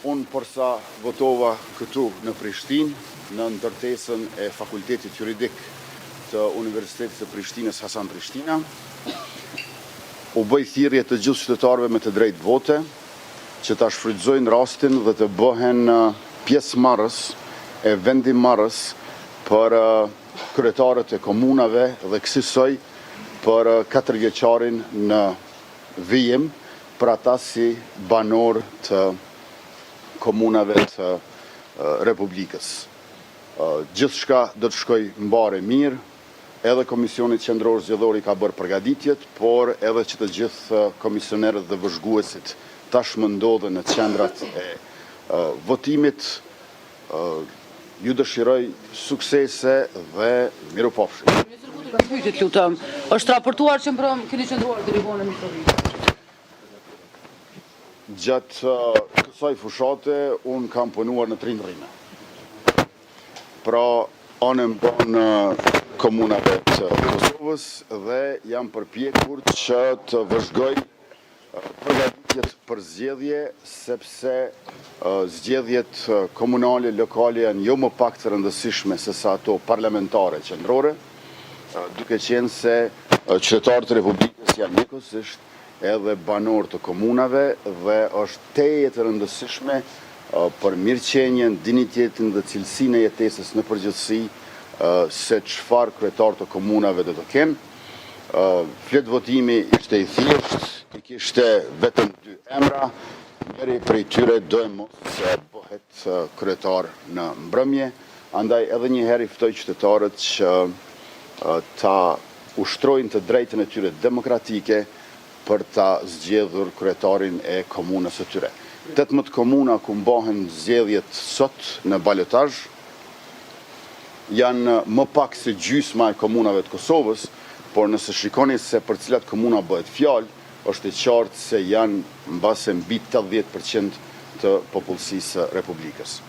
Unë përsa votova këtu në Prishtinë, në ndërtesën e Fakultetit Juridik të Universitetit të Prishtinës Hasan Prishtina, u bëj thirrje të gjithë qytetarëve me të drejtë vote, që ta shfrytëzojnë rastin dhe të bëhen pjesëmarrës e vendimarrës për kryetarët e komunave dhe kësaj për 4 vjeçarin në vijim për ata si banor të komunave të Republikës. Gjithçka do të shkoj mbare mirë, edhe Komisioni Qendror Zgjedhor ka bërë përgatitjet, por edhe që të gjithë komisionerët dhe vëzhguesit tashmë ndodhen në qendrat e votimit. Ju dëshiroj suksese dhe mirupafshim. Pyetjet lutem, është raportuar që keni qëndruar deri vonë në Mitrovicë? Gjatë kësaj fushate, unë kam punuar në Trindrina. Pra, anëm në komunave të Kosovës dhe jam përpjekur që të vëzhgoj përgatitjet për zgjedhje, sepse zgjedhjet komunale, lokale janë jo më pak të rëndësishme se sa ato parlamentare qendrore, duke qenë se qytetarët e Republikës janë njëkohësisht edhe banor të komunave dhe është teje të rëndësishme për mirëqenjen, dinjitetin dhe cilësinë e jetesës në përgjithësi se çfarë kryetar të komunave do të kenë. Flet votimi ishte i thjeshtë, i kishte vetëm 2 emra, njëri prej tyre do e mos se bëhet kryetar në mbrëmje, andaj edhe një herë i ftoj qytetarët që ta ushtrojnë të drejtën e tyre demokratike për ta zgjedhur kryetarin e komunës së tyre. 18 komuna ku mbahen zgjedhjet sot në balotazh janë më pak se gjysma e komunave të Kosovës, por nëse shikoni se për cilat komuna bëhet fjalë, është e qartë se janë mbase mbi 80% të popullsisë së Republikës.